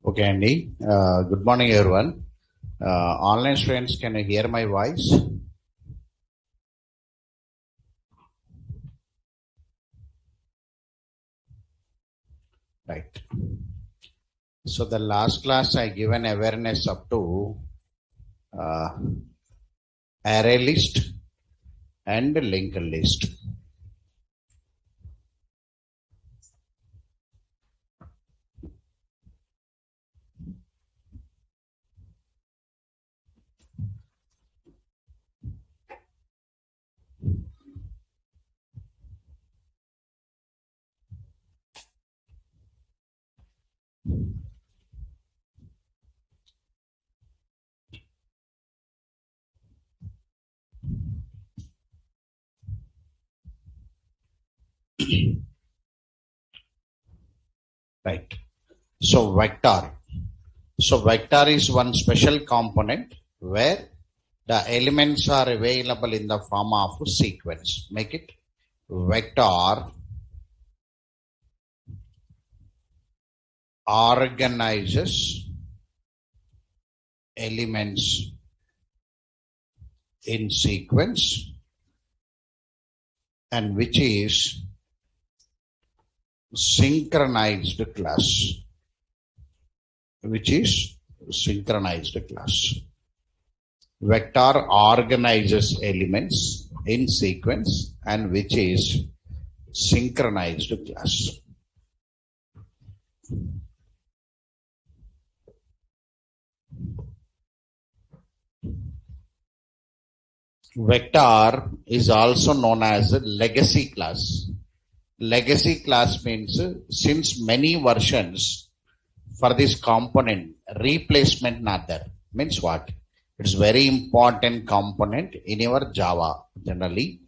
Okay, Andy. Good morning, everyone. Online students, can you hear my voice? Right. So the last class I given awareness up to uh, array list and linked list. Right. So vector. So vector is one special component where the elements are available in the form of sequence. Make it vector organizes elements in sequence and which is synchronized class, Vector organizes elements in sequence and which is synchronized class. Vector is also known as a legacy class. Legacy class means since many versions for this component, replacement not there. Means what? It's very important component in your Java generally.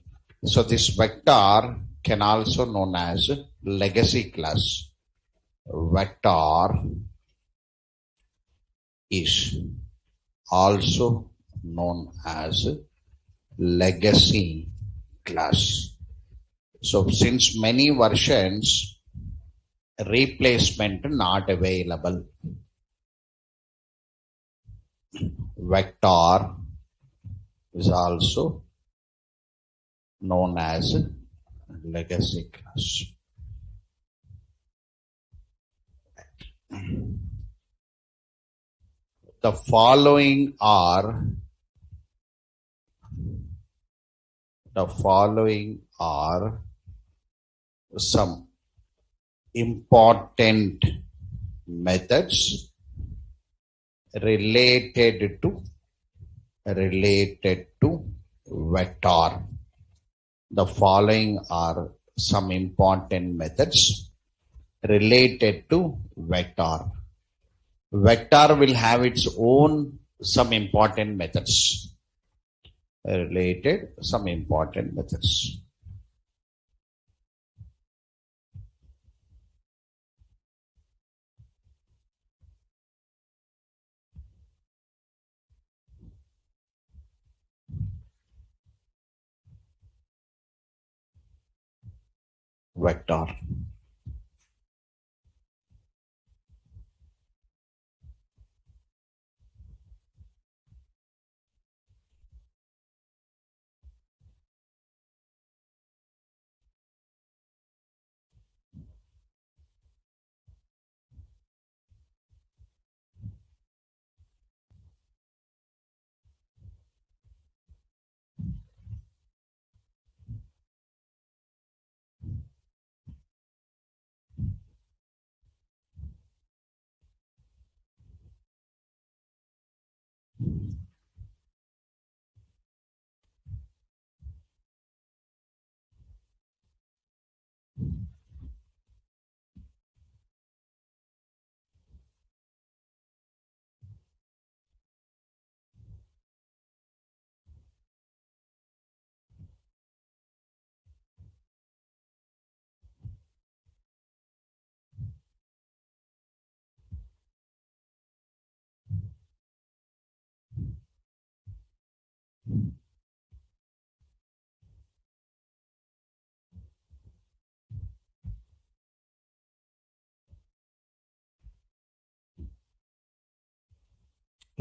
So this vector can also known as legacy class. Vector is also known as legacy class. So since many versions, replacement not available. Vector is also known as legacy class. The following are some important methods related to vector. The following are some important methods related to vector. Vector will have its own some important methods. Vector.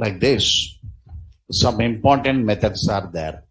Like this. Some important methods are there.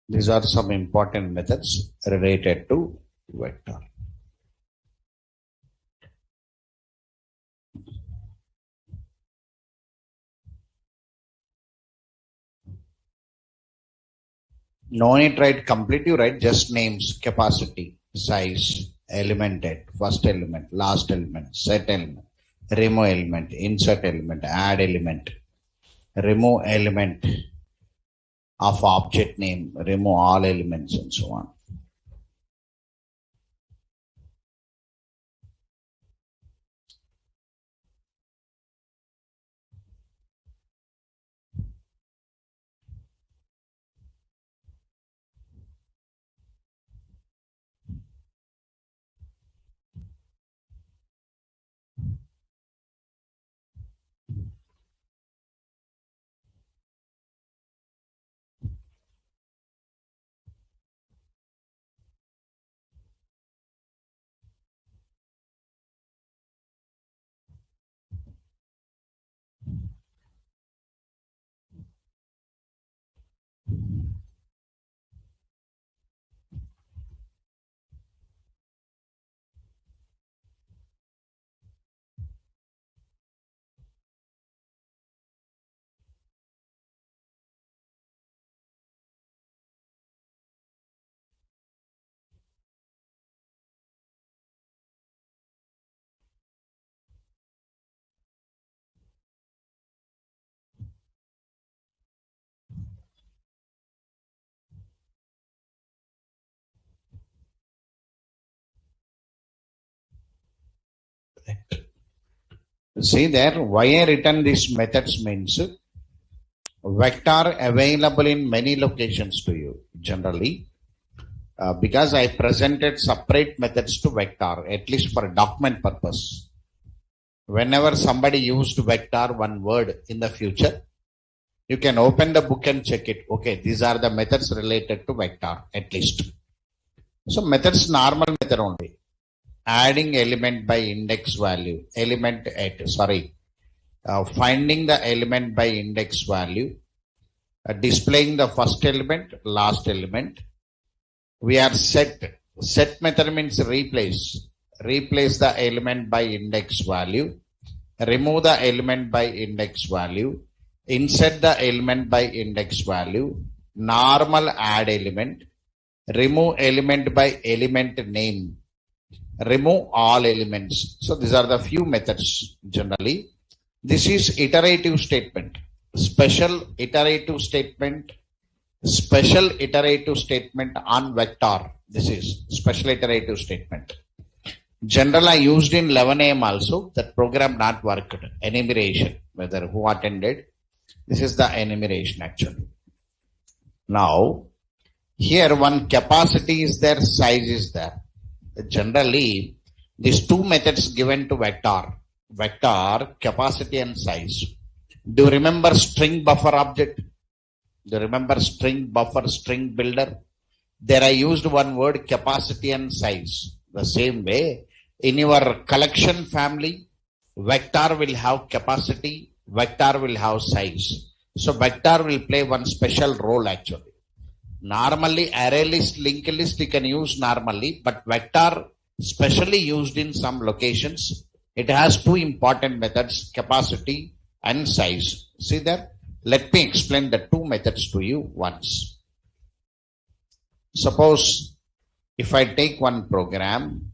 These are some important methods related to vector. No need write complete, you write just names, capacity, size, element at, first element, last element, set element, remove element, insert element, add element, remove element of object name, remove all elements and so on. See there, why I written these methods means vector available in many locations to you generally. Because I presented separate methods to vector, at least for document purpose. Whenever somebody used vector one word in the future, you can open the book and check it. Okay, these are the methods related to vector at least. So methods normal method only. Adding element by index value, finding the element by index value, displaying the first element, last element. We are set method means replace the element by index value, remove the element by index value, insert the element by index value, normal add element, remove element by element name, remove all elements. So these are the few methods generally. This is iterative statement, special iterative statement on vector. This is special iterative statement. General I used in 11 AM also. That program not worked. Enumeration, whether who attended. This is the enumeration actually. Now, here one capacity is there, size is there. Generally, these two methods given to vector, capacity and size. Do you remember string buffer object? Do you remember string buffer, string builder? There I used one word capacity and size. The same way, in your collection family, vector will have capacity, vector will have size. So vector will play one special role actually. Normally array list, linked list you can use normally, but vector specially used in some locations. It has two important methods, capacity and size. See there? Let me explain the two methods to you once. Suppose if I take one program,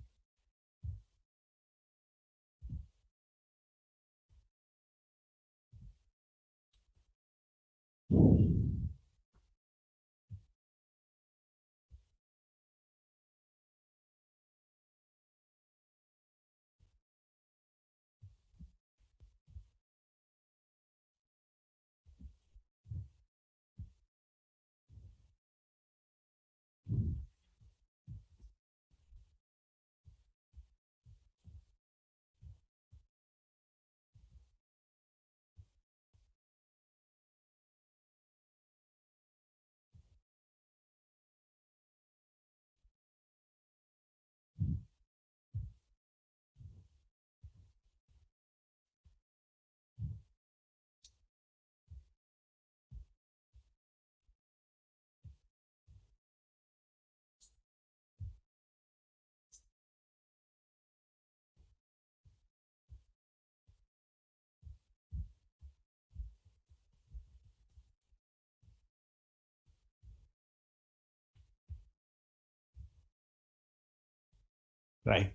Right.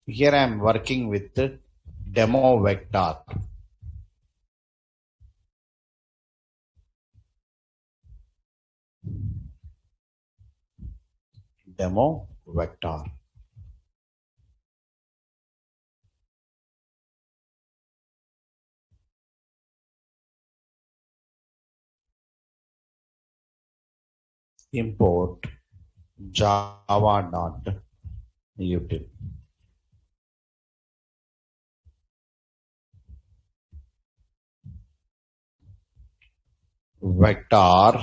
Here I am working with the demo vector. Demo vector. Import java.util. Vector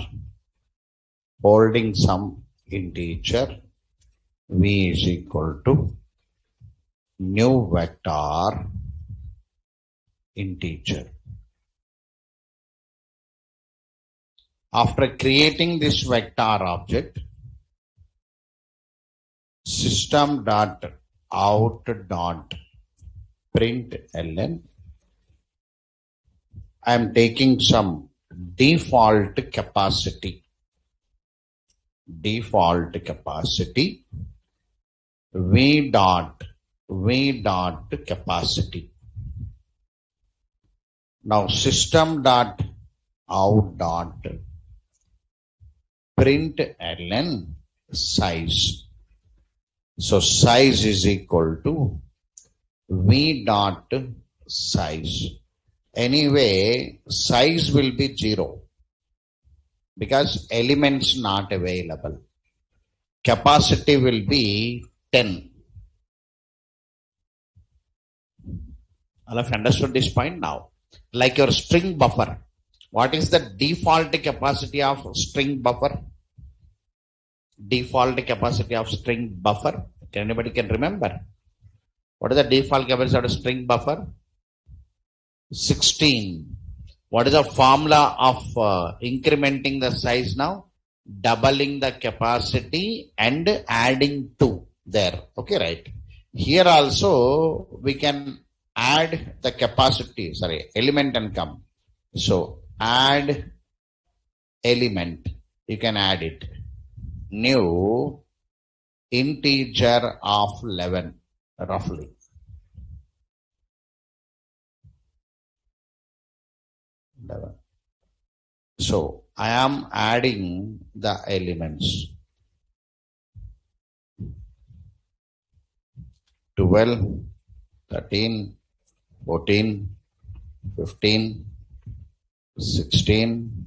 holding some integer v is equal to new vector integer. After creating this vector object, system.out.println, I am taking some default capacity v dot capacity. Now system.out.println size. So size is equal to v dot size. Anyway, size will be 0 because elements not available. Capacity will be 10. All of you understood this point now? Like your string buffer. What is the default capacity of string buffer? Default capacity of string buffer. Anybody can remember? What is the default capacity of string buffer? 16. What is the formula of incrementing the size now? Doubling the capacity and adding 2 there. Okay, right. Here also we can add the capacity, element and come. So add element, you can add it. New integer of 11 roughly. So I am adding the elements 12, 13, 14, 15, 16.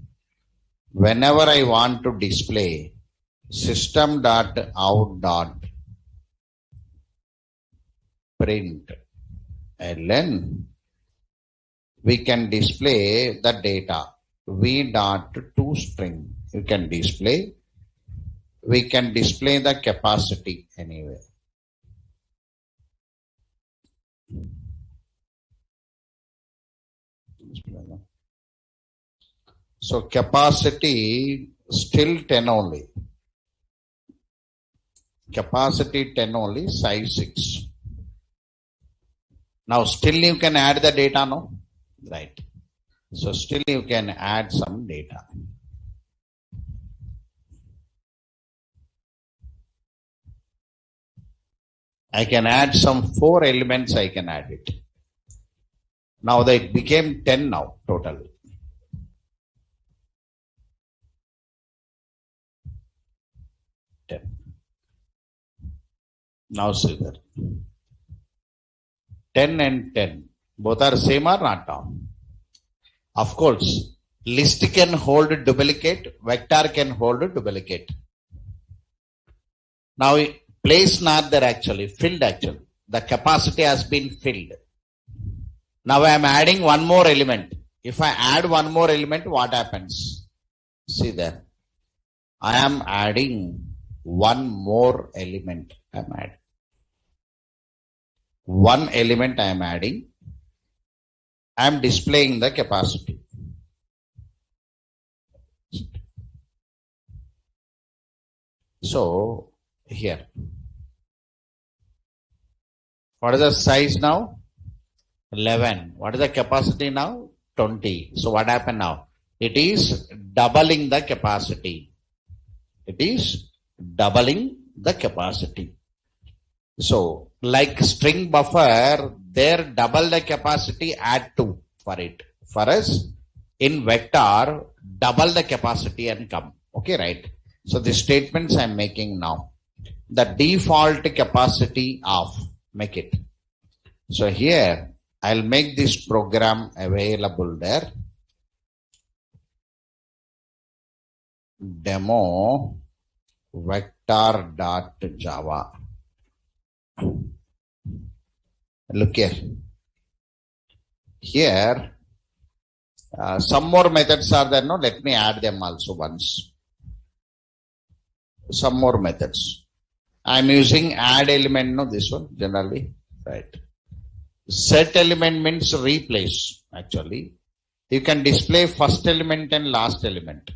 Whenever I want to display system.out.println, we can display the data v dot toString. You can display. We can display the capacity anyway. So capacity still 10 only. Capacity 10 only, size 6. Now still you can add the data, no? Right. So still you can add some data. I can add some 4 elements, I can add it. Now they became 10 now total. Now see that 10 and 10 both are same or not now? Of course, list can hold duplicate, vector can hold duplicate. Now place not there actually, filled actually. The capacity has been filled. Now I am adding one more element. If I add one more element, what happens? See there. I am adding one more element. I am adding. One element I am adding. I am displaying the capacity. So here, what is the size now? 11. What is the capacity now? 20. So what happened now? It is doubling the capacity. It is doubling the capacity. So, like string buffer, there double the capacity, add 2 for it. For us, in vector, double the capacity and come. Okay, right? So, the statements I'm making now. The default capacity of, make it. So, here, I'll make this program available there. Demo vector.java. Look here. Here, some more methods are there. No, let me add them also once. Some more methods. I'm using add element. No, this one generally, right? Set element means replace. Actually, you can display first element and last element.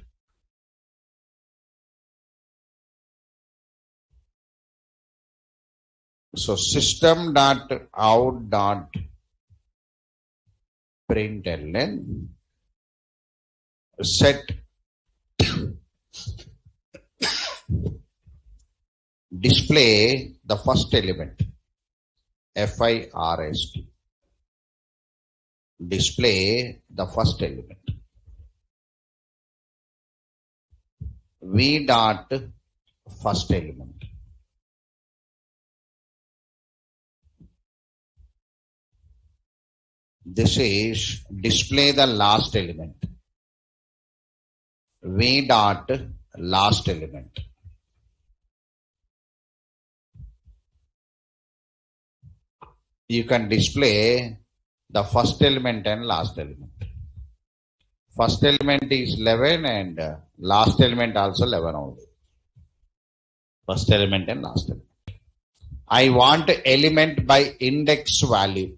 So system.out.println set display the first element, FIRST. Display the first element. V dot first element. This is display the last element. V dot last element. You can display the first element and last element. First element is 11 and last element also 11 only. First element and last element. I want element by index value.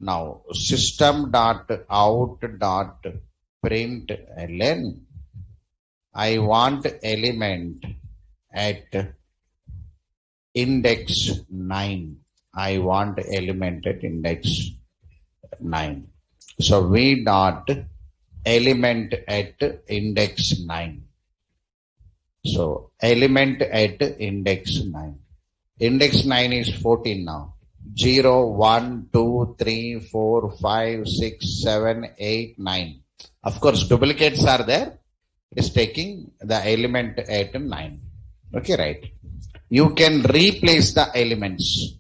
Now system.out.println. I want element at index 9. I want element at index 9. So V dot element at index 9. So element at index 9. Index 9 is 14 now. 0, 1, 2, 3, 4, 5, 6, 7, 8, 9. Of course, duplicates are there. It is taking the element at 9. Okay, right. You can replace the elements.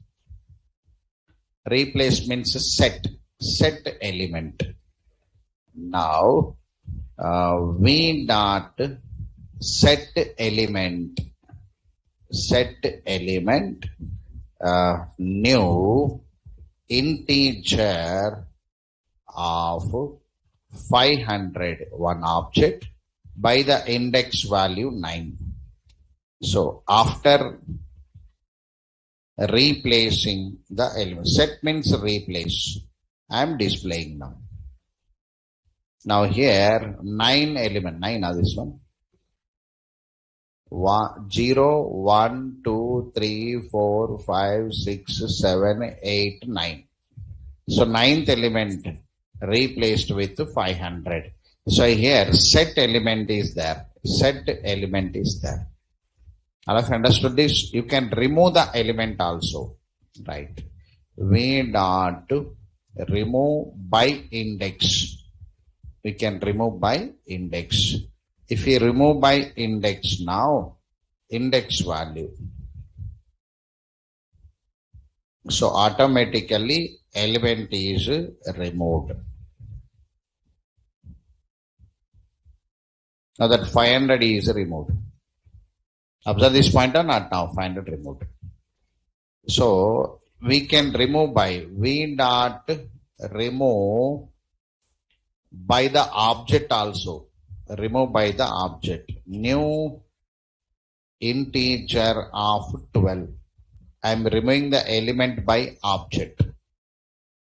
Replace means set element. Now, V dot set element new integer of 500, one object by the index value 9. So after replacing the element, set means replace. I am displaying now. Now here 9 element, 9 are this one. 0, 1, 2, 3, 4, 5, 6, 7, 8, 9. So 9th element replaced with 500. So here set element is there. Set element is there. All of you understood this? You can remove the element also. Right. V dot remove by index. We can remove by index. If we remove by index now, index value. So automatically element is removed. Now that 500 is removed. Observe this point or not now, 500 removed. So we can remove by V dot remove by the object also. Remove by the object. New integer of 12. I am removing the element by object.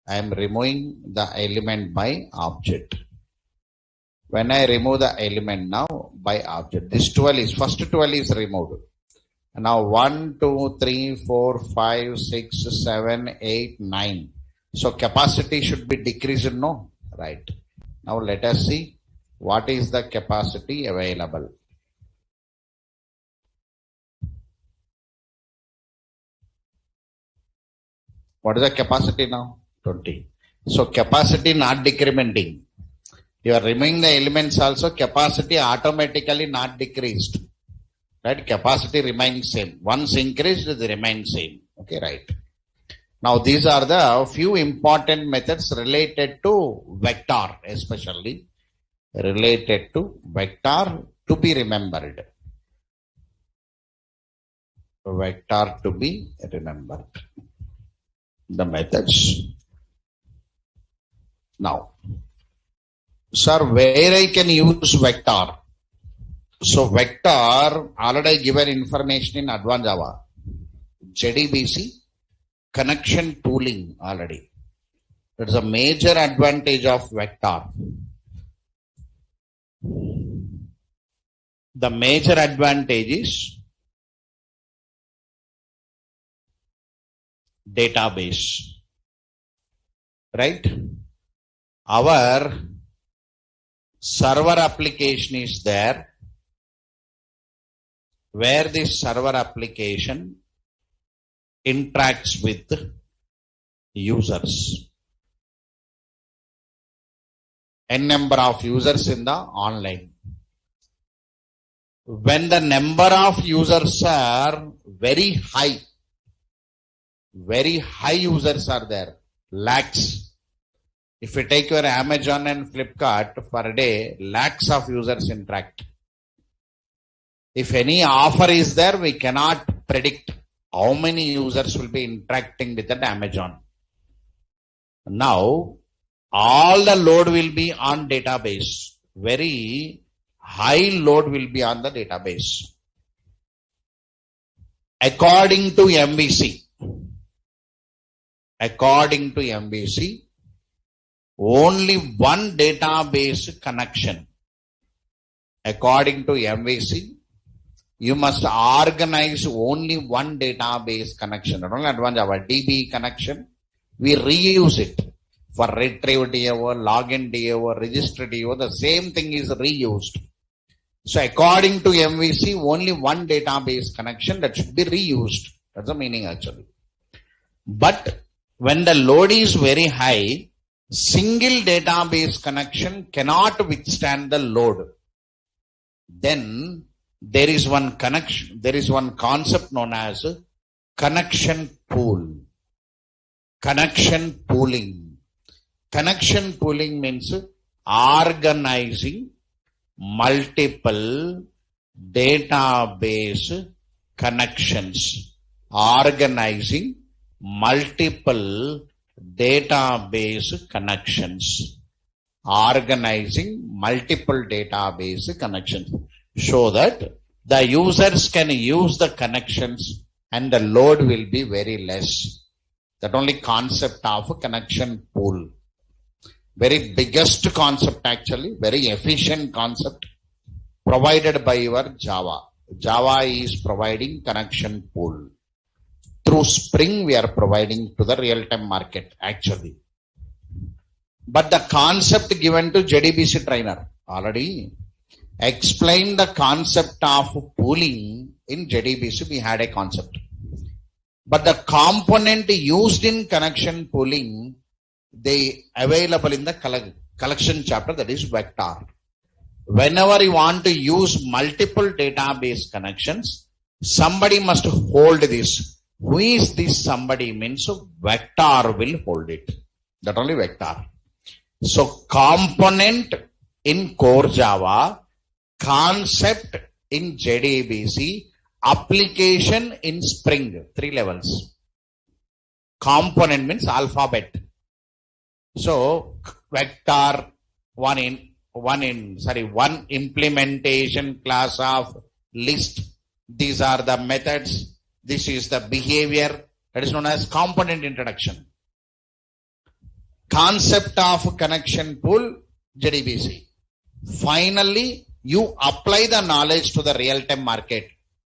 I am removing the element by object. When I remove the element now by object, this 12 is, first 12 is removed. Now 1, 2, 3, 4, 5, 6, 7, 8, 9. So capacity should be decreased, no? Right. Now let us see what is the capacity available. What is the capacity now? 20. So capacity not decrementing. You are removing the elements also, capacity automatically not decreased. Right? Capacity remains same. Once increased, it remains same. Okay, right. Now these are the few important methods related to vector, especially related to vector to be remembered. Vector to be remembered. The methods. Now, sir, where I can use vector? So vector, already given information in Advanced Java. JDBC, connection pooling already. That's a major advantage of vector. The major advantage is database. Right? Our server application is there, where this server application interacts with users. N number of users in the online. When the number of users are very high users are there, lakhs. If you take your Amazon and Flipkart, per day, lakhs of users interact. If any offer is there, we cannot predict how many users will be interacting with that Amazon. Now, all the load will be on database. Very high load will be on the database. According to MVC, only one database connection. According to MVC, you must organize only one database connection. Not only Advanced Java DB connection, we reuse it for retrieve DAO, login DAO, register DAO. The same thing is reused. So according to MVC, only one database connection that should be reused. That's the meaning actually. But when the load is very high, single database connection cannot withstand the load. Then there is one connection, there is one concept known as connection pool. Connection pooling. Connection pooling means organizing multiple database connections. Organizing multiple database connections. Organizing multiple database connections. So that the users can use the connections and the load will be very less. That only concept of a connection pool. Very biggest concept actually, very efficient concept provided by your Java. Java is providing connection pool. Through Spring we are providing to the real-time market actually. But the concept given to JDBC trainer already explain the concept of pooling in JDBC. We had a concept. But the component used in connection pooling, they available in the collection chapter, that is vector. Whenever you want to use multiple database connections, somebody must hold this. Who is this somebody means vector will hold it. That only vector. So component in core Java, concept in JDBC, application in Spring, 3 levels. Component means alphabet. So vector, one implementation class of list. These are the methods. This is the behavior. That is known as component introduction. Concept of connection pool, JDBC. Finally, you apply the knowledge to the real-time market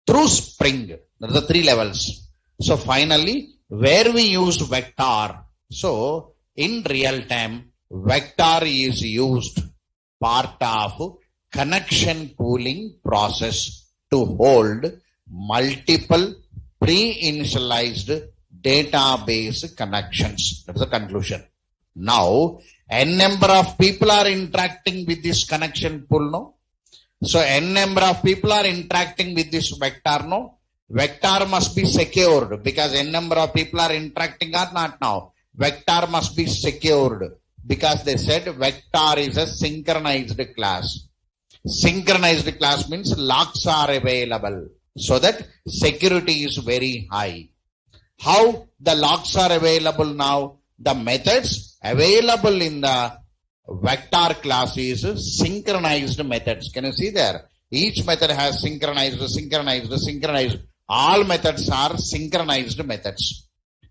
through Spring. That are the 3 levels. So finally, where we used vector. So in real time, vector is used part of connection pooling process to hold multiple pre-initialized database connections. That's the conclusion. Now, n number of people are interacting with this connection pool, no? So, n number of people are interacting with this vector, no? Vector must be secured because n number of people are interacting or not now. Vector must be secured because they said vector is a synchronized class. Synchronized class means locks are available so that security is very high. How the locks are available now? The methods available in the vector class is synchronized methods. Can you see there? Each method has synchronized. All methods are synchronized methods.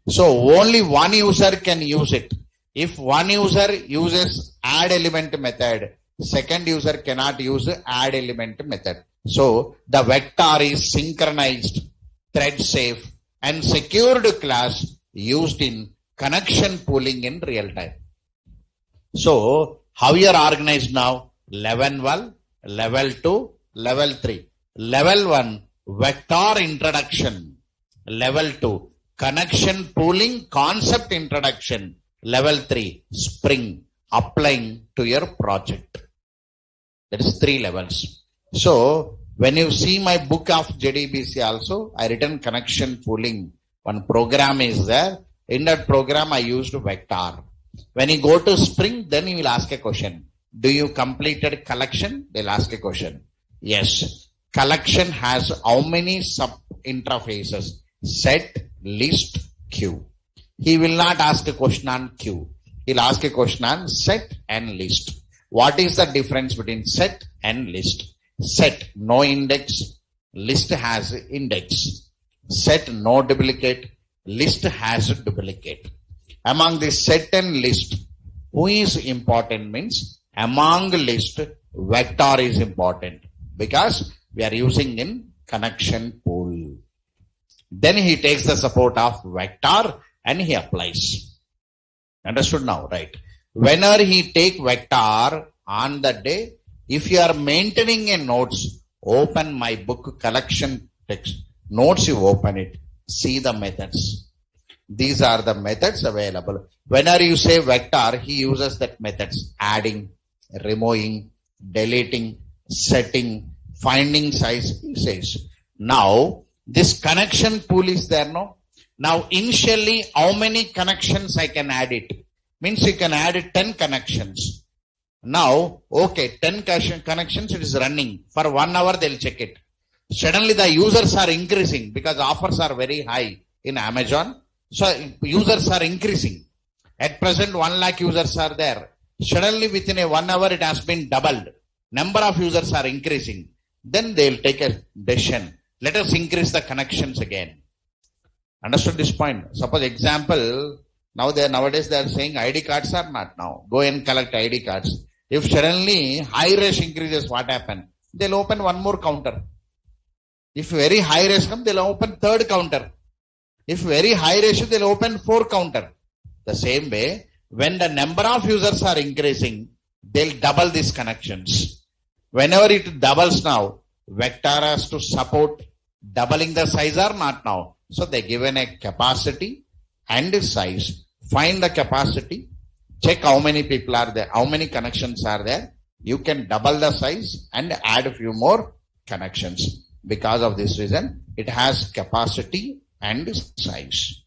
So only one user can use it. If one user uses add element method, second user cannot use add element method. So the vector is synchronized, thread safe and secured class used in connection pooling in real time. So how you are organized now? Level 1, level 2, level 3. Level 1, vector introduction. Level 2, connection pooling concept introduction. Level 3, Spring, applying to your project. That is 3 levels. So when you see my book of JDBC also, I written connection pooling. One program is there. In that program, I used vector. When you go to Spring, then you will ask a question. Do you completed collection? They'll ask a question. Yes. Collection has how many sub interfaces? Set, list, queue. He will not ask a question on queue. He'll ask a question on set and list. What is the difference between set and list? Set, no index. List has index. Set, no duplicate. List has a duplicate. Among the set and list, who is important means among list, vector is important because we are using in connection pool. Then he takes the support of vector and he applies. Understood now, right? Whenever he take vector on the day, if you are maintaining a notes, open my book collection text. Notes, you open it. See the methods. These are the methods available. Whenever you say vector, he uses that methods. Adding, removing, deleting, setting, finding size, he says. Now, this connection pool is there, no? Now, initially, how many connections I can add it? Means you can add 10 connections. Now, okay, 10 connections, it is running. For 1 hour, they'll check it. Suddenly, the users are increasing because offers are very high in Amazon. So, users are increasing. At present, 1 lakh users are there. Suddenly, within a 1 hour, it has been doubled. Number of users are increasing. Then they'll take a decision. Let us increase the connections again. Understood this point? Suppose example, nowadays they are saying ID cards are not now. Go and collect ID cards. If suddenly high rush increases, what happen? They'll open 1 more counter. If very high rush comes, they'll open 3rd counter. If very high ratio, they'll open 4 counter. The same way, when the number of users are increasing, they'll double these connections. Whenever it doubles now, vector has to support doubling the size or not now. So they given a capacity and size. Find the capacity, check how many people are there, how many connections are there. You can double the size and add a few more connections. Because of this reason, it has capacity and size.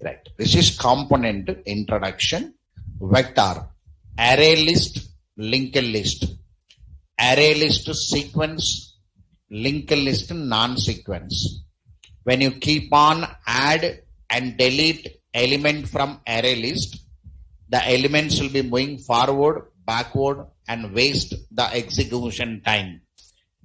Right. This is component introduction. Vector, array list, linked list. Array list sequence, linked list non-sequence. When you keep on add and delete element from array list, the elements will be moving forward, backward and waste the execution time.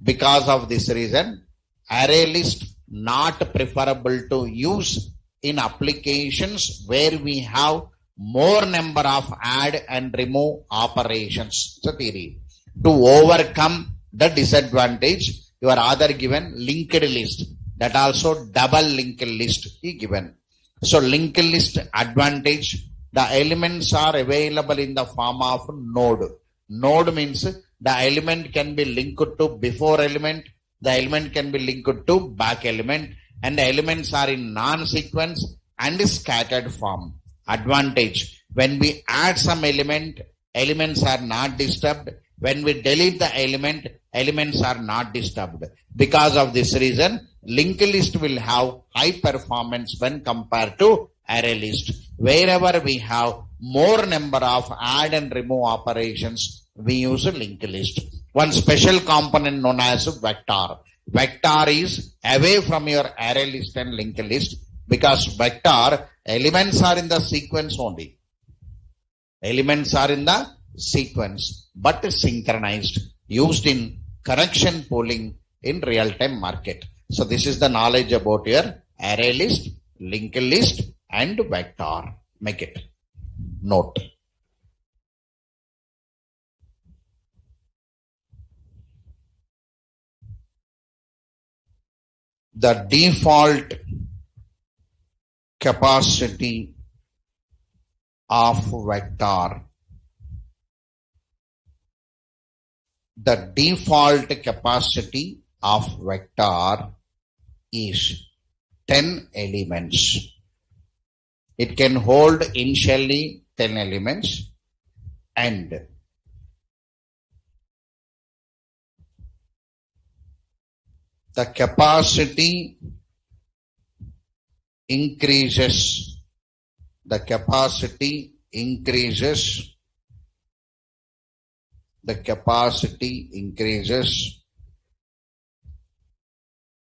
Because of this reason, array list not preferable to use in applications where we have more number of add and remove operations. It's a theory. To overcome the disadvantage, you are either given linked list. That also double linked list is given. So linked list advantage, The elements are available in the form of node. Node means the element can be linked to before element, the element can be linked to back element, and the elements are in non-sequence and scattered form. Advantage: when we add some element, elements are not disturbed. When we delete the element, elements are not disturbed. Because of this reason, linked list will have high performance when compared to array list. Wherever we have more number of add and remove operations, we use a linked list. One special component known as vector. Vector is away from your array list and linked list, because vector elements are in the sequence only. Elements are in the sequence but synchronized, used in connection pooling in real-time market. So this is the knowledge about your array list, linked list and vector. Make it note. The default capacity of vector. The default capacity of vector is 10 elements. It can hold initially 10 elements, and the capacity increases. The capacity increases. The capacity increases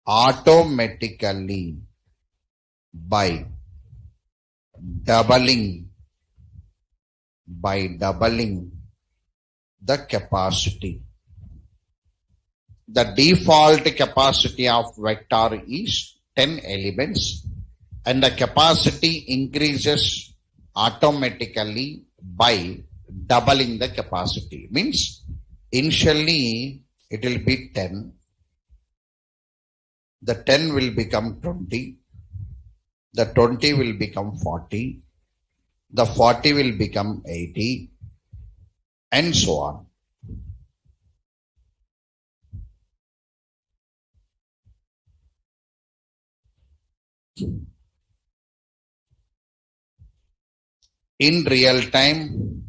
automatically by doubling the capacity. The default capacity of vector is 10 elements, and the capacity increases automatically by doubling the capacity. Means initially it will be 10. The 10 will become 20. The 20 will become 40. The 40 will become 80, and so on. In real time,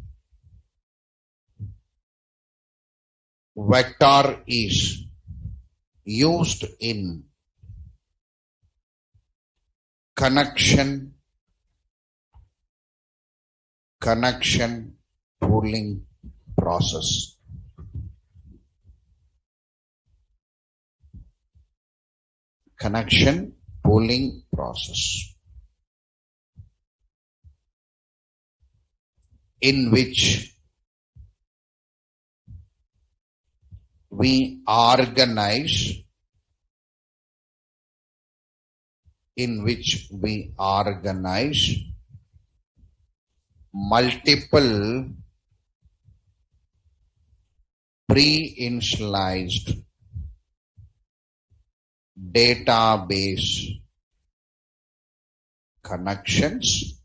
vector is used in connection pooling process. Connection pooling process, in which we organize multiple pre-initialized database connections.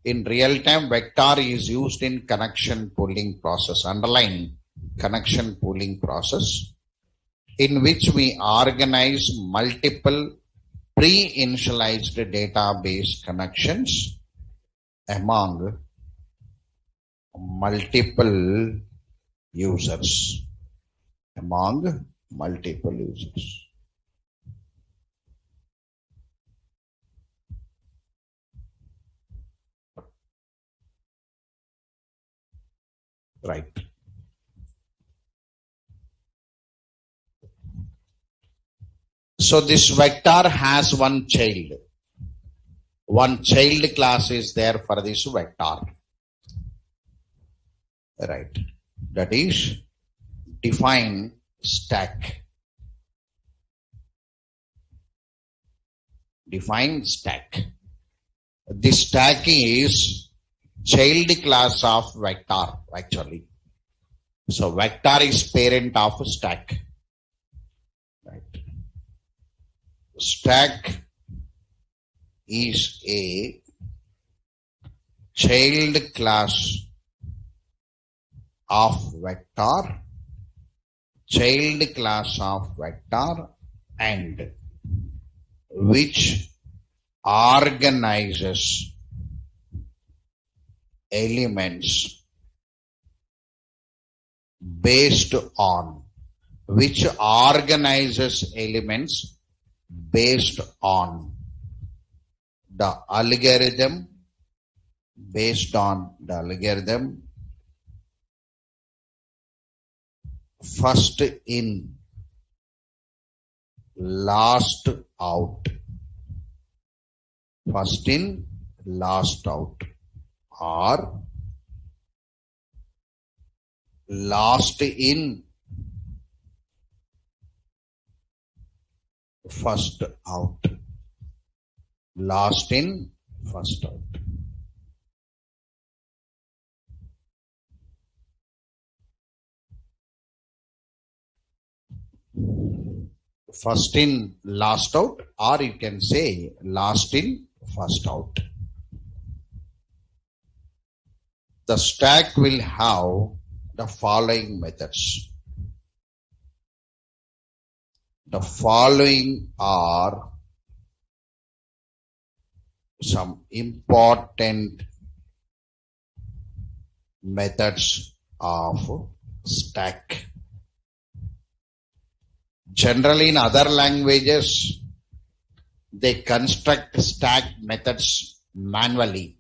In real time, vector is used in connection pooling process. Underline connection pooling process, in which we organize multiple pre-initialized database connections among multiple users. Right. So this vector has one child. One child class is there for this vector. Right. That is define stack. Define stack. This stack is child class of vector actually. So vector is parent of stack. Right. Stack is a child class of vector, child class of vector, and which organizes elements based on, which organizes elements based on the algorithm, based on the algorithm first in, last out, first in, last out, or last in, first out, last in, first out. First in, last out, or you can say last in, first out. The stack will have the following methods. The following are some important methods of stack. Generally, in other languages, they construct stack methods manually.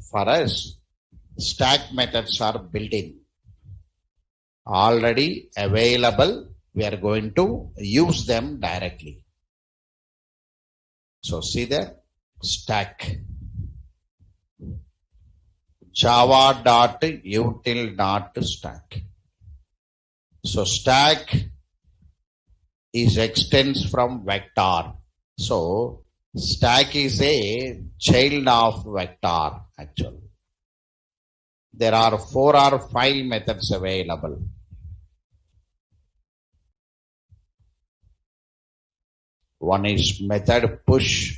For us, stack methods are built in, already available. We are going to use them directly. So see there, stack, java.util.stack. So stack is extends from vector. So stack is a child of vector actually. There are 4 or 5 methods available. One is method push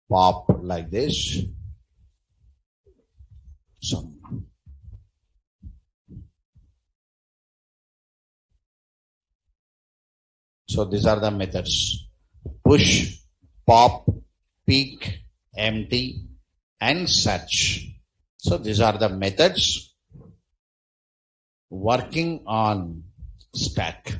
pop like this. So these are the methods: push, pop, peek, empty, and search. So these are the methods working on stack.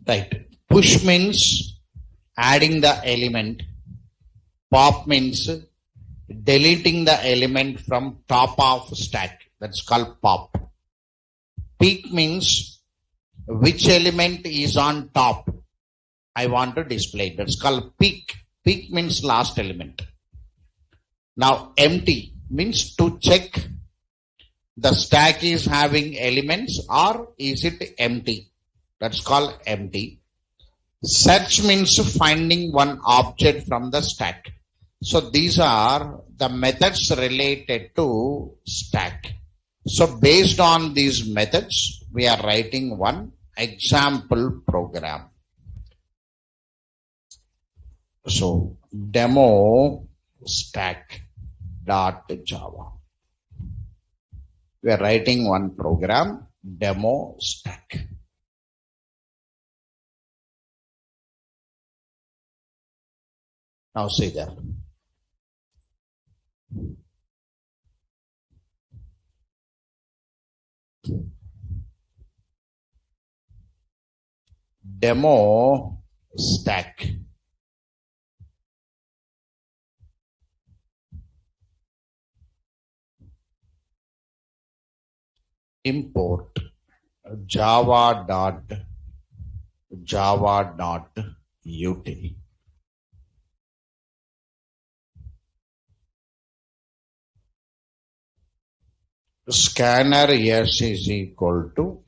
Right. Push means adding the element. Pop means deleting the element from top of stack. That's called pop. Peek means which element is on top. I want to display. That's called peek. Peek means last element. Now empty means to check the stack is having elements or is it empty. That's called empty. Search means finding one object from the stack. So these are the methods related to stack. So based on these methods, we are writing one example program. So demo stack.java. We are writing one program, demo stack. Now see there. demo stack. Import java.util. Scanner yes is equal to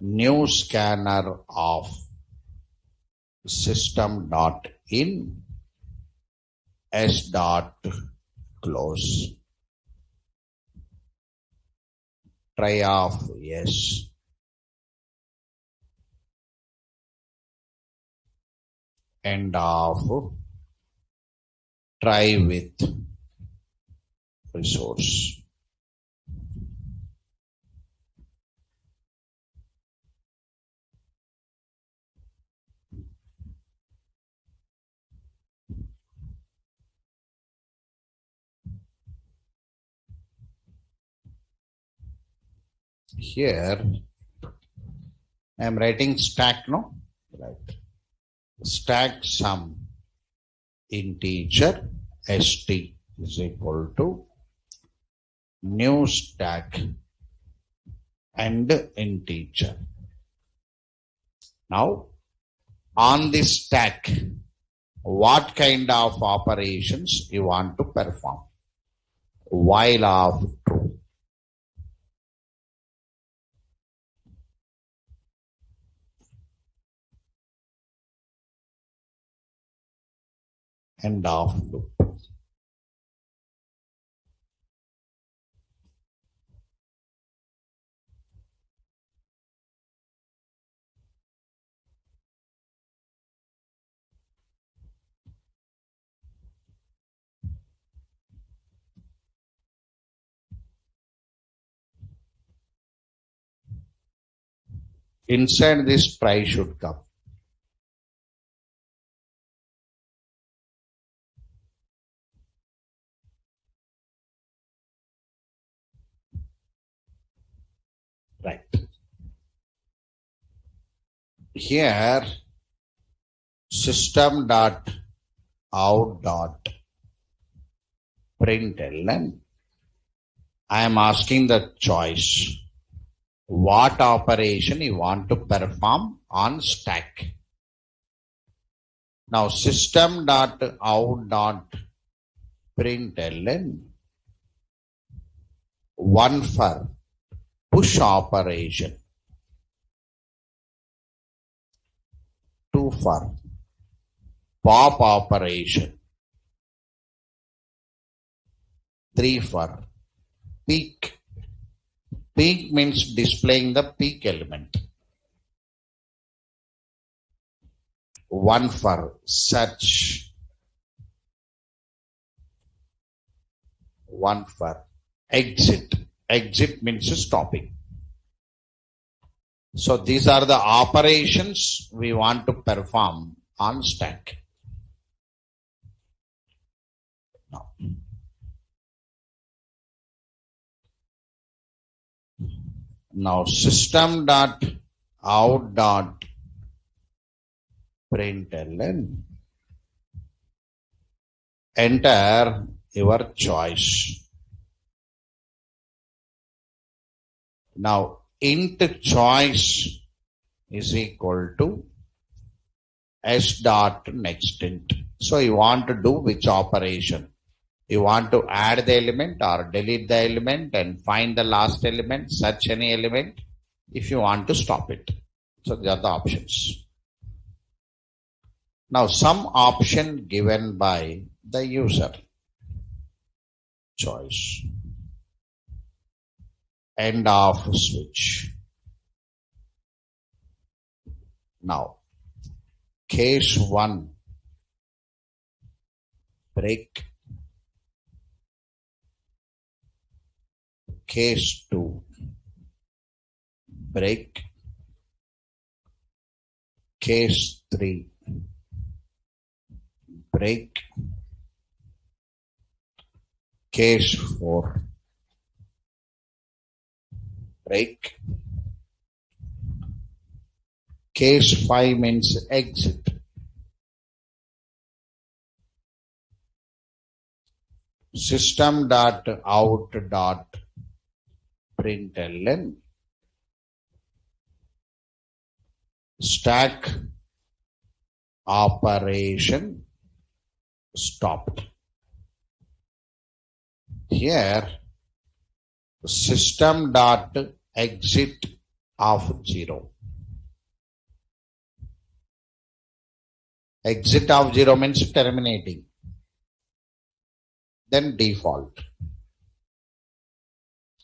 new scanner of system.in s.close. Try of yes. End of try with resource. Here I am writing stack, no? Right. Stack sum integer st is equal to new stack and integer. Now on this stack, what kind of operations you want to perform? While of true. End of loop. Inside this try should come. Right. Here system.out.println. I am asking the choice. What operation you want to perform on stack? Now system.out.println. One for push operation. Two for pop operation. Three for peek. Peek means displaying the peek element. One for search. One for exit. Exit means stopping. So these are the operations we want to perform on stack. Now system.out.println. Enter your choice. Now int choice is equal to s.nextInt. So you want to do which operation? You want to add the element or delete the element and find the last element, search any element, if you want to stop it. So these are the options. Now some option given by the user. Choice. End of switch. Now case 1 break. Case 2 break. Case 3 break. Case 4 break. Case 5 means exit. System.out.println stack operation stopped. Here system.exit of 0. Exit of 0 means terminating. Then default.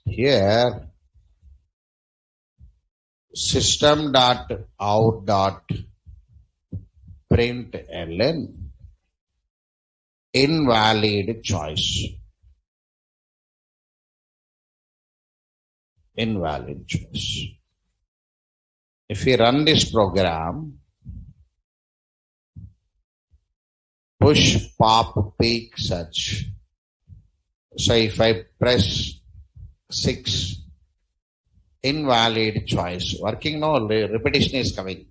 Here system.out.println invalid choice. Invalid choice. If we run this program, push pop peak search. So if I press 6, invalid choice, working no, repetition is coming.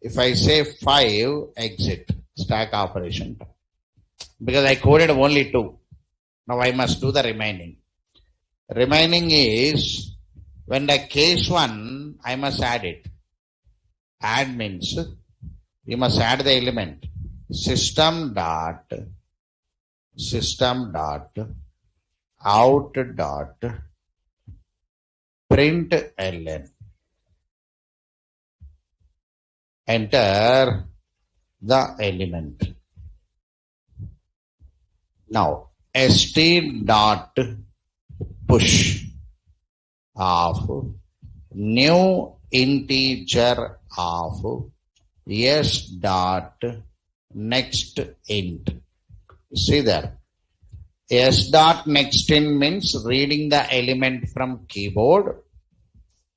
If I say 5, exit, stack operation. Because I coded only 2. Now I must do the remaining. Remaining is, when the case 1, I must add it. Add means, you must add the element. System.out.println. Enter the element. Now, st.push of new integer of s dot next int. See there. S dot next int means reading the element from keyboard,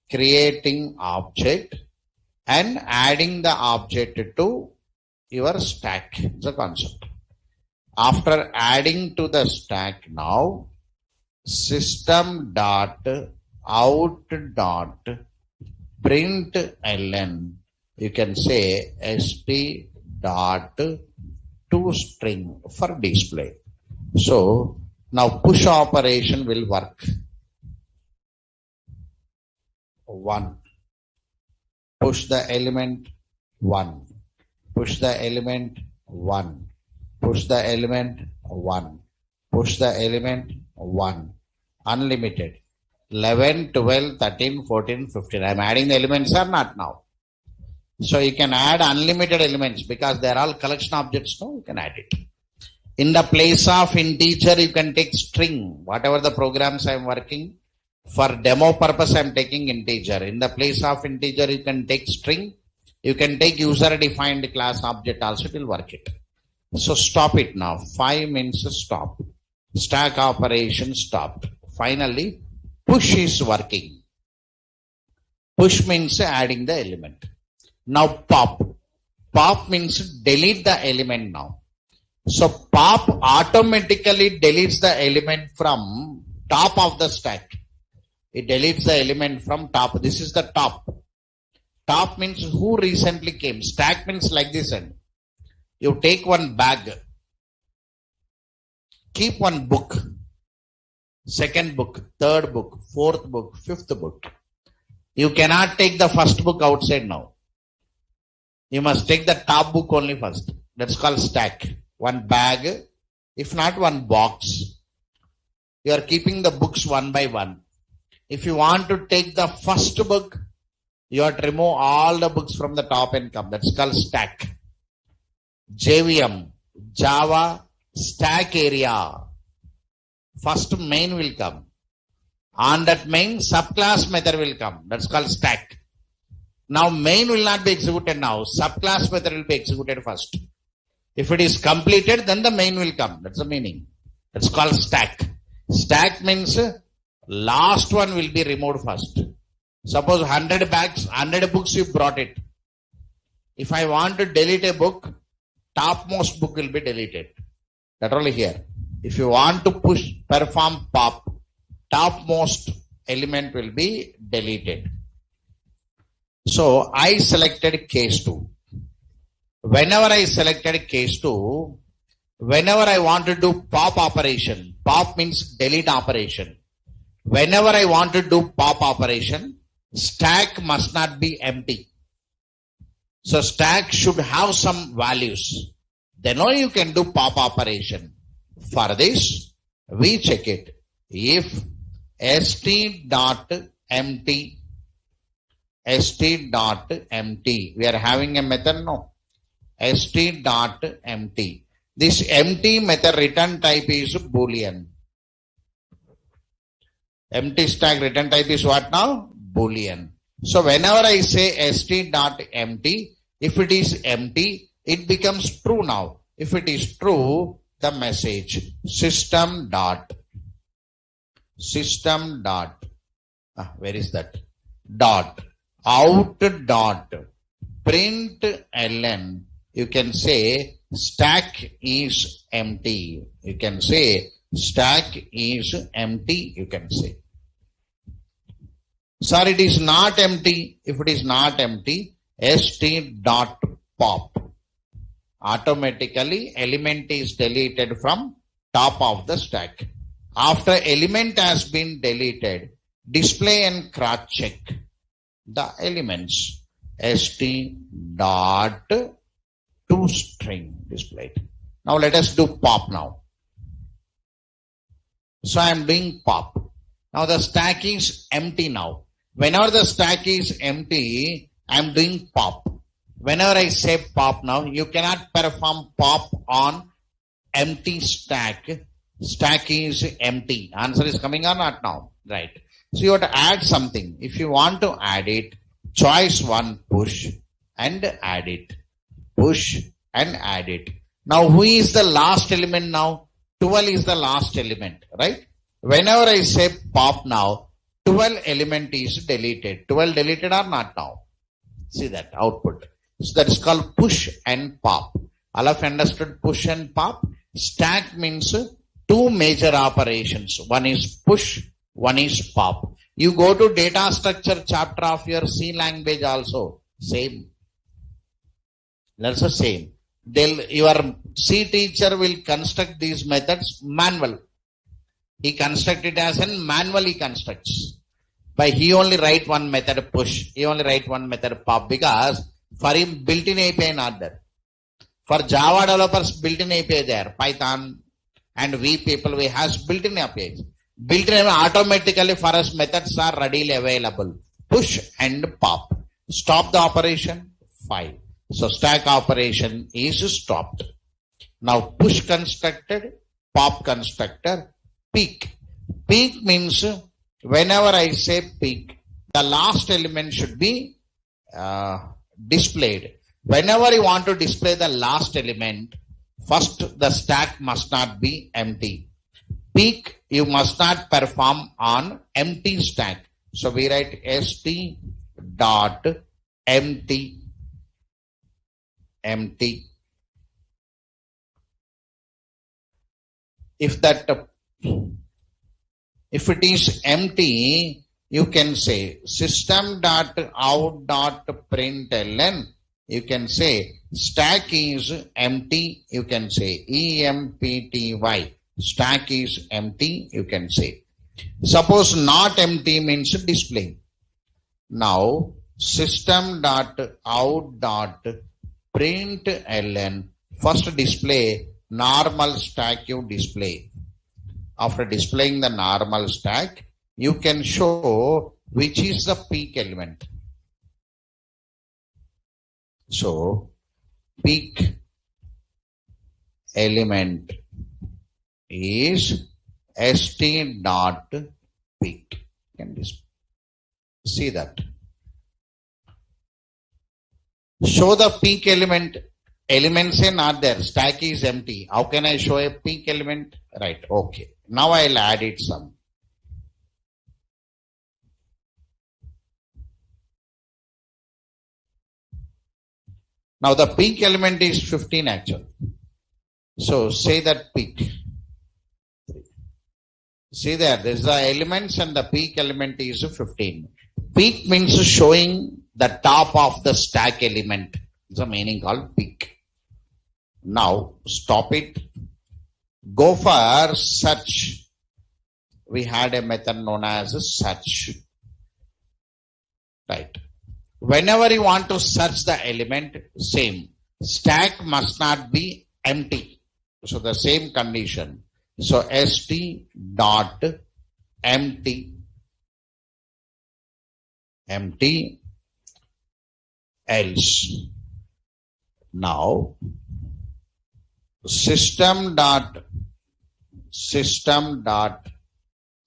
creating object, and adding the object to your stack. It's a concept. After adding to the stack now, system.out.println, you can say st.toString for display. So now push operation will work. 1. Push the element 1. Push the element 1. Push the element 1. Push the element 1. Unlimited. 11, 12, 13, 14, 15. I am adding the elements or not now? So you can add unlimited elements because they are all collection objects. No, you can add it. In the place of integer, you can take string. Whatever the programs I am working, for demo purpose I am taking integer. In the place of integer, you can take string. You can take user defined class object also, it will work it. So stop it now. 5 means stop. Stack operation stopped. Finally, push is working. Push means adding the element. Now pop. Pop means delete the element now. So pop automatically deletes the element from top of the stack. It deletes the element from top. This is the top. Top means who recently came. Stack means like this end. You take one bag. Keep one book. Second book, third book, fourth book, fifth book. You cannot take the first book outside now. You must take the top book only first. That's called stack. One bag, if not one box. You are keeping the books one by one. If you want to take the first book, you have to remove all the books from the top and come. That's called stack. JVM, Java, stack area. First main will come. On that main, subclass method will come. That's called stack. Now main will not be executed now. Subclass method will be executed first. If it is completed, then the main will come. That's the meaning. That's called stack. Stack means last one will be removed first. Suppose 100 bags, 100 books you brought it. If I want to delete a book, topmost book will be deleted. That only here. If you want to perform pop, topmost element will be deleted. So I selected case 2. Whenever I selected case 2, whenever I want to do pop operation, pop means delete operation. Whenever I want to do pop operation, stack must not be empty. So stack should have some values. Then only you can do pop operation. For this, we check it. If st.empty, we are having a method, no? st.empty. This empty method return type is Boolean. Empty stack return type is what now? Boolean. So whenever I say st.empty, if it is empty, it becomes true now. If it is true, the message system dot where is that? Dot out dot print ln. You can say stack is empty. You can say stack is empty. You can say. Sir, it is not empty. If it is not empty, st.pop. Automatically element is deleted from top of the stack. After element has been deleted, display and cross check the elements. st.toString displayed. Now let us do pop now. So I am doing pop. Now the stack is empty now. Whenever the stack is empty, I am doing pop. Whenever I say pop now, you cannot perform pop on empty stack. Stack is empty. Answer is coming or not now? Right. So you have to add something. If you want to add it, choice one, push and add it. Push and add it. Now who is the last element now? 12 is the last element, right? Whenever I say pop now, 12 element is deleted. 12 deleted or not now? See that output. So that is called push and pop. All have understood push and pop? Stack means two major operations. One is push, one is pop. You go to data structure chapter of your C language also. Same. That's the same. Your C teacher will construct these methods manual. He constructs it as in manually constructs. But he only write one method push. He only write one method pop because for him built-in API not there. For Java developers built-in API there. Python and we people we has built-in APIs. Built-in automatically for us methods are readily available. Push and pop. Stop the operation 5. So stack operation is stopped. Now push constructed, pop constructor, peek. Peek means whenever I say peek, the last element should be displayed. Whenever you want to display the last element, first the stack must not be empty. Peek you must not perform on empty stack. So we write st dot empty. If it is empty, you can say system.out.println. You can say stack is empty. You can say empty. Stack is empty. You can say. Suppose not empty means display. Now system.out.println first display normal stack you display. After displaying the normal stack, you can show which is the peek element. So peek element is st.peek. Can see that? Show the peek element. Elements are not there. Stack is empty. How can I show a peek element? Right. Okay. Now I'll add it some. Now the peek element is 15 actually. So say that peek. See there is the elements and the peek element is 15. Peek means showing the top of the stack element. It's a meaning called peak. Now stop it. Go for search. We had a method known as search. Right. Whenever you want to search the element, same. Stack must not be empty. So the same condition. So st dot empty else. Now system dot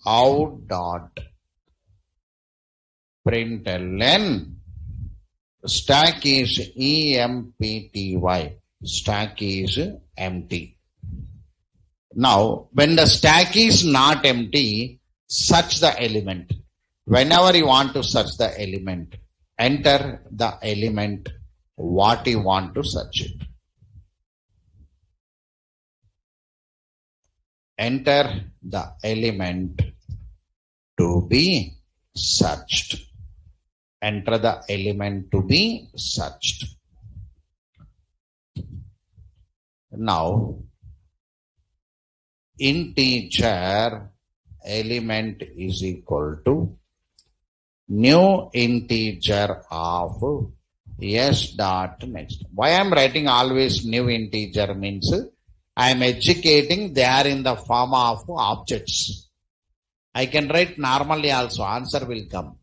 out dot println stack is empty. Stack is empty. Now, when the stack is not empty, search the element. Whenever you want to search the element, enter the element what you want to search it. Enter the element to be searched. Enter the element to be searched. Now, integer element is equal to new integer of s dot next. Why I am writing always new integer means I am educating they are in the form of objects. I can write normally also, answer will come.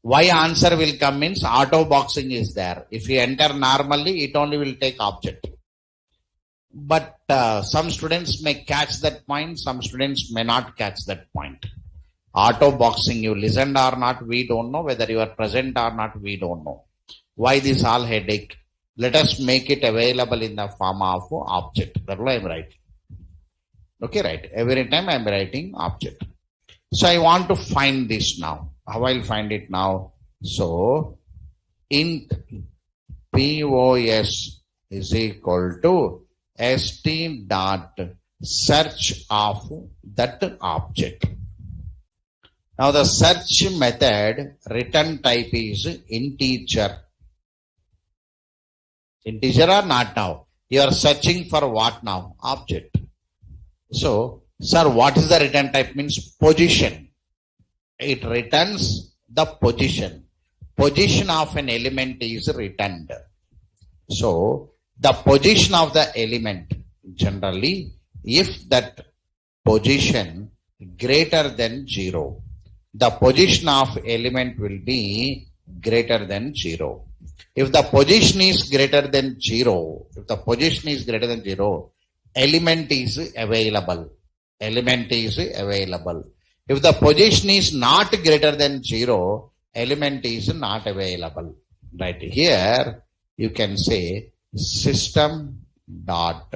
Why answer will come means auto boxing is there. If you enter normally, it only will take object. But some students may catch that point, some students may not catch that point. Auto boxing, you listened or not, we don't know. Whether you are present or not, we don't know. Why this all headache? Let us make it available in the form of object. That's why I am writing. Okay, right. Every time I am writing object. So I want to find this now. How I'll find it now? So int POS is equal to st dot search of that object. Now the search method return type is integer. Integer or not now? You are searching for what now? Object. So, sir, what is the return type? Means position. It returns the position. Position of an element is returned. So, the position of the element generally, if that position greater than 0, the position of element will be greater than 0. If the position is greater than 0, element is available. Element is available. If the position is not greater than 0, element is not available. Right here, you can say system dot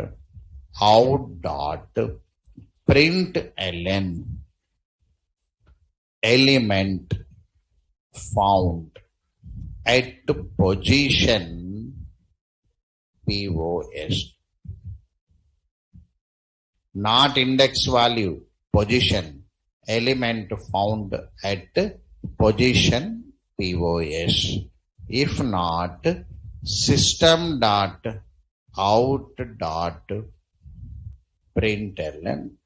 out dot println element found at position POS. Not index value, position. Element found at position POS. If not, system dot out dot println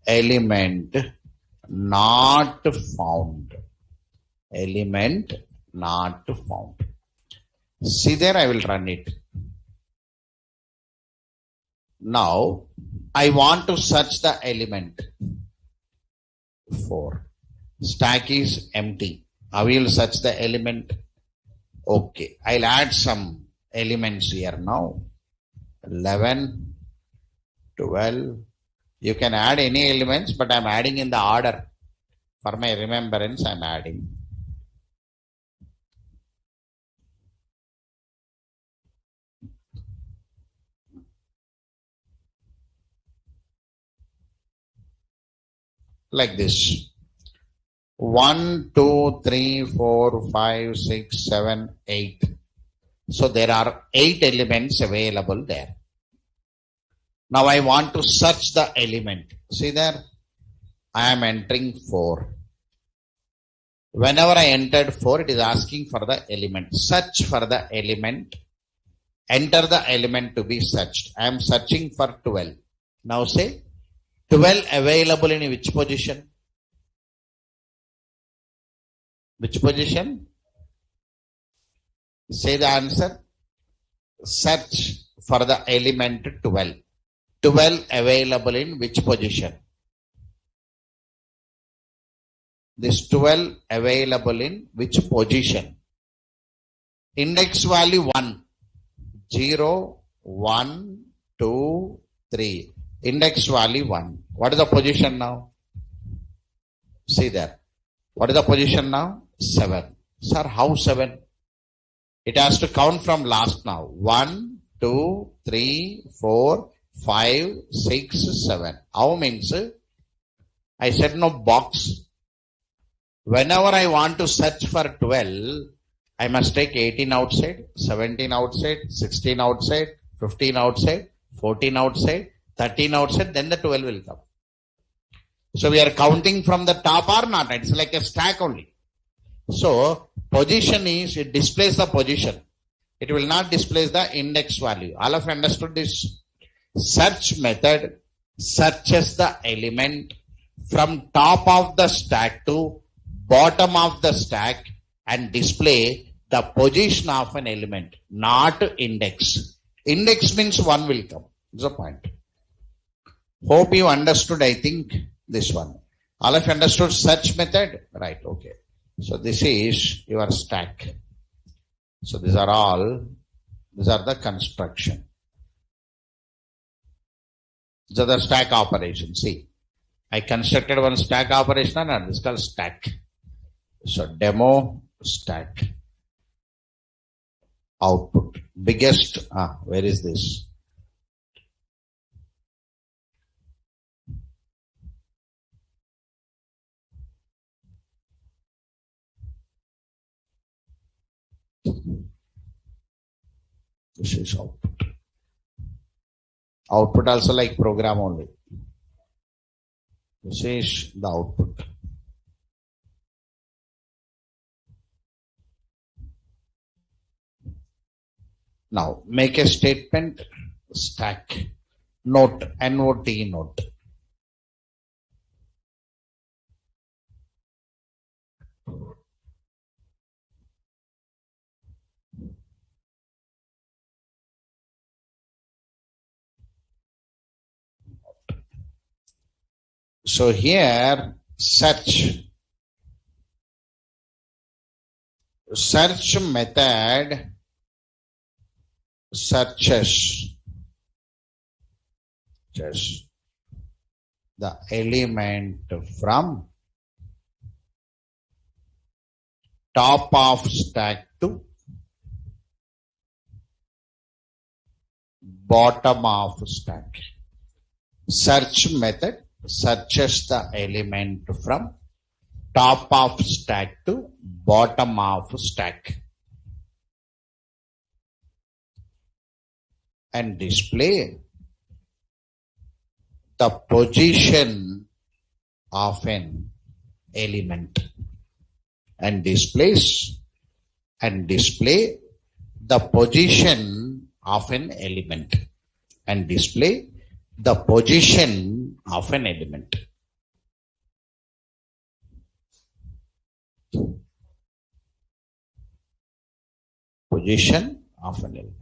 element not found. Element not found. See there, I will run it. Now, I want to search the element 4. Stack is empty. I will search the element. Okay, I'll add some elements here now. 11, 12. You can add any elements, but I'm adding in the order. For my remembrance, I'm adding. Like this. 1, 2, 3, 4, 5, 6, 7, 8. So there are 8 elements available there. Now I want to search the element. See there, I am entering 4. Whenever I entered 4, it is asking for the element. Search for the element. Enter the element to be searched. I am searching for 12. Now say 12 available in which position? Which position? Say the answer. Search for the element 12. 12 available in which position? This 12 available in which position? Index value 1. 0, 1, 2, 3. Index value 1. What is the position now? See there. What is the position now? 7. Sir, how 7? It has to count from last now. 1, 2, 3, 4, 5, 6, 7. How means? I said no box. Whenever I want to search for 12, I must take 18 outside, 17 outside, 16 outside, 15 outside, 14 outside, 13 outside, then the 12 will come. So we are counting from the top or not? It's like a stack only. So position is, it displays the position. It will not displays the index value. All of you understood this? Search method searches the element from top of the stack to bottom of the stack and display the position of an element, not index. Index means 1 will come. That's the point. Hope you understood, I think, this one. All of you understood search method? Right, okay. So this is your stack. So these are the construction. These are the stack operations. See, I constructed one stack operation and this is called stack. So demo stack. Output. Biggest, where is this? This is output. Output also like program only. This is the output. Now make a statement, stack, note, N-O-T, note. So here search method searches the element from top of stack to bottom of stack. Search method searches the element from top of stack to bottom of stack and display the position of an element and display the position of an element and display the position of an element. Position of an element.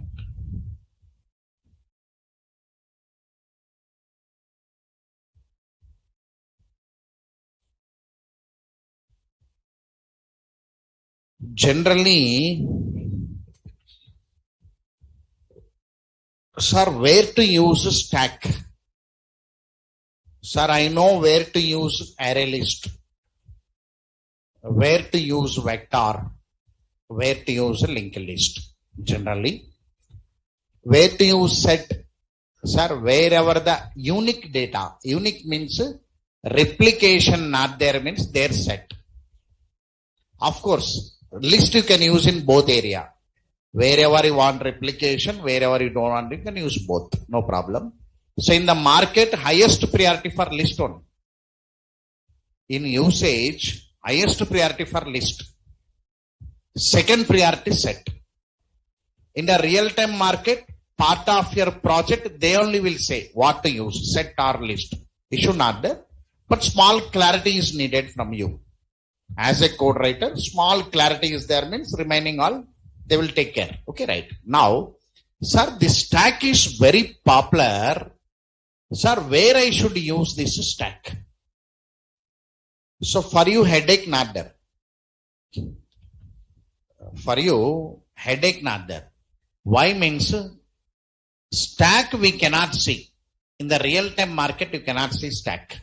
Generally, sir, where to use stack? Sir, I know where to use array list, where to use vector, where to use a linked list. Generally, where to use set? Sir, wherever the unique data, unique means replication not there means their set. Of course, list you can use in both area. Wherever you want replication, wherever you don't want, you can use both. No problem. So in the market, highest priority for list only. In usage, highest priority for list. Second priority set. In the real-time market, part of your project, they only will say what to use, set or list. Issue not there, but small clarity is needed from you. As a code writer, small clarity is there, means remaining all, they will take care. Okay, right. Now, sir, this stack is very popular. Sir, where I should use this stack? So for you, headache not there. For you, headache not there. Why means stack we cannot see. In the real-time market, you cannot see stack.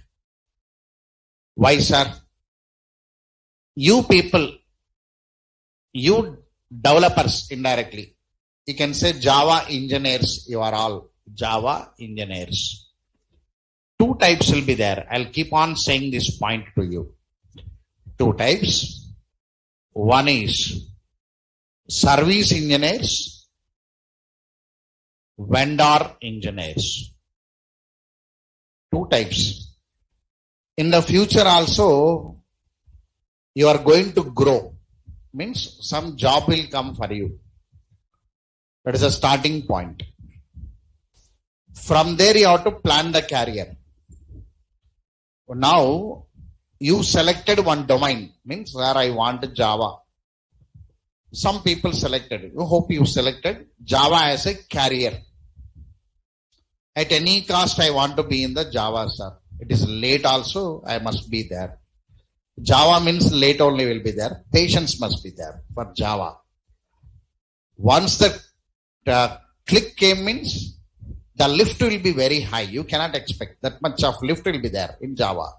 Why, sir? You people, you developers indirectly, you can say Java engineers, you are all Java engineers. Two types will be there. I'll keep on saying this point to you. Two types. One is service engineers, vendor engineers. Two types. In the future also, you are going to grow. Means some job will come for you. That is a starting point. From there you have to plan the career. Now, you selected one domain. Means where I want Java. Some people selected. You hope you selected Java as a career. At any cost, I want to be in the Java, sir. It is late also, I must be there. Java means late only will be there. Patience must be there for Java. Once the click came means the lift will be very high. You cannot expect that much of lift will be there in Java.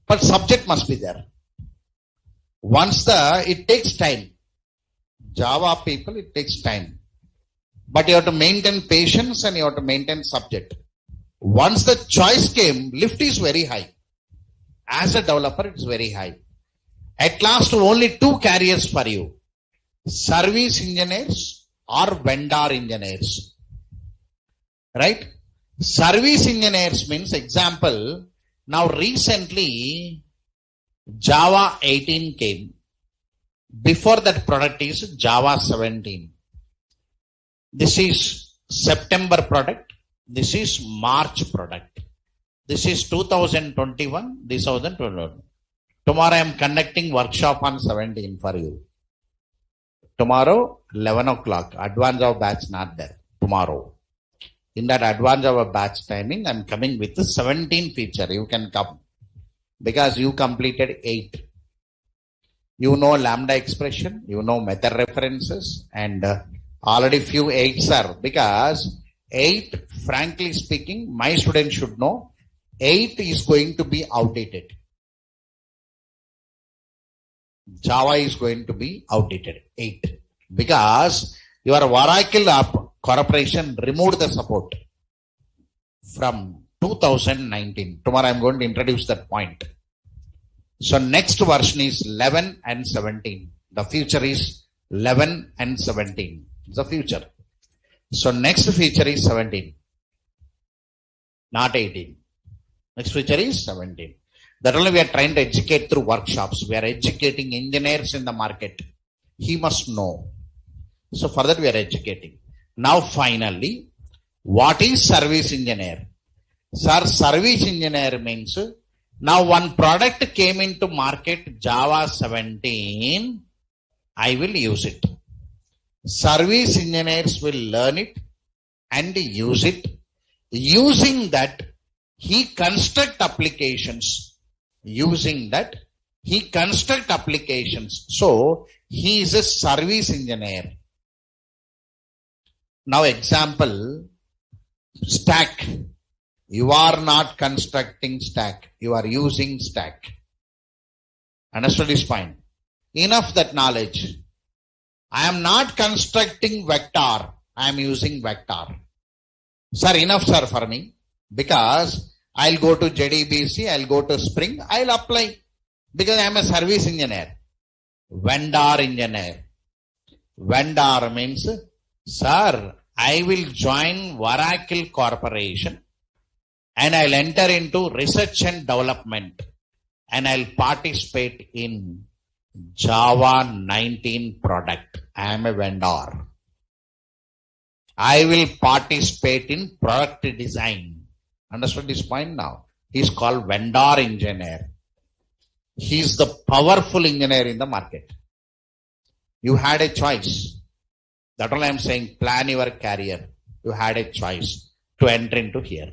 But subject must be there. Once it takes time. Java people, it takes time. But you have to maintain patience and you have to maintain subject. Once the choice came, lift is very high. As a developer, it's very high. At last, only two careers for you. Service engineers or vendor engineers. Right? Service engineers means, example, now recently, Java 18 came. Before that product is Java 17. This is September product. This is March product. This is 2021, this 2021. Tomorrow I am conducting workshop on 17 for you. Tomorrow, 11 o'clock. Advance of batch not there. Tomorrow. In that advance of a batch timing, I am coming with the 17 feature. You can come. Because you completed 8. You know lambda expression. You know method references. And already few 8s are. Because 8, frankly speaking, my students should know, 8 is going to be outdated. Java is going to be outdated. 8. Because your Oracle Corporation removed the support from 2019. Tomorrow I am going to introduce that point. So next version is 11 and 17. The future is 11 and 17. It's the future. So next feature is 17. Not 18. Next feature is 17. That only we are trying to educate through workshops. We are educating engineers in the market. He must know. So for that we are educating. Now finally, what is service engineer? Sir, service engineer means, now one product came into market, Java 17, I will use it. Service engineers will learn it and use it. Using that, he construct applications. Using that, he construct applications. So, he is a service engineer. Now, example, stack. You are not constructing stack. You are using stack. Understood this point? Enough that knowledge. I am not constructing vector. I am using vector. Sir, enough, sir, for me. Because I'll go to JDBC, I'll go to Spring, I'll apply. Because I am a service engineer. Vendor engineer. Vendor means, sir, I will join Oracle Corporation and I'll enter into research and development. and I'll participate in Java 19 product. I am a vendor. I will participate in product design. Understood this point now? He's called vendor engineer. He's the powerful engineer in the market. You had a choice. That's all I'm saying. Plan your career. You had a choice to enter into here.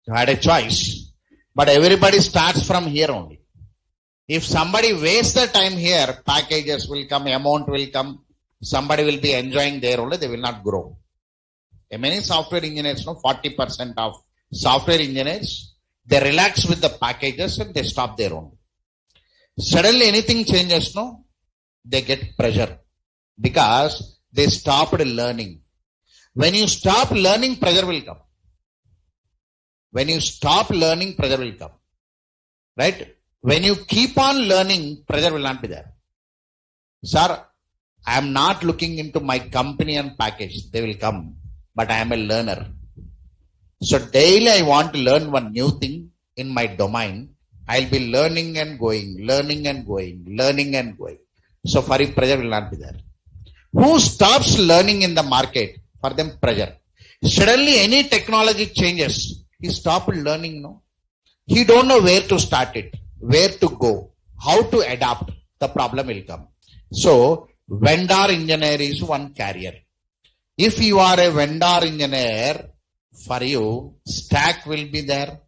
You had a choice. But everybody starts from here only. If somebody wastes the time here, packages will come, amount will come, somebody will be enjoying there only, they will not grow. Many software engineers, 40% of software engineers, they relax with the packages and they stop there only. Suddenly anything changes, they get pressure because they stopped learning. When you stop learning, pressure will come. When you stop learning, pressure will come. Right? When you keep on learning, pressure will not be there. Sir, I am not looking into my company and package. They will come. But I am a learner. So daily I want to learn one new thing in my domain. I'll be learning and going, learning and going, learning and going. So for you, pressure will not be there. Who stops learning in the market? For them, pressure. Suddenly any technology changes. He stopped learning, no? He don't know where to start it, where to go, how to adapt. The problem will come. So, vendor engineer is one career. If you are a vendor engineer, for you, stack will be there,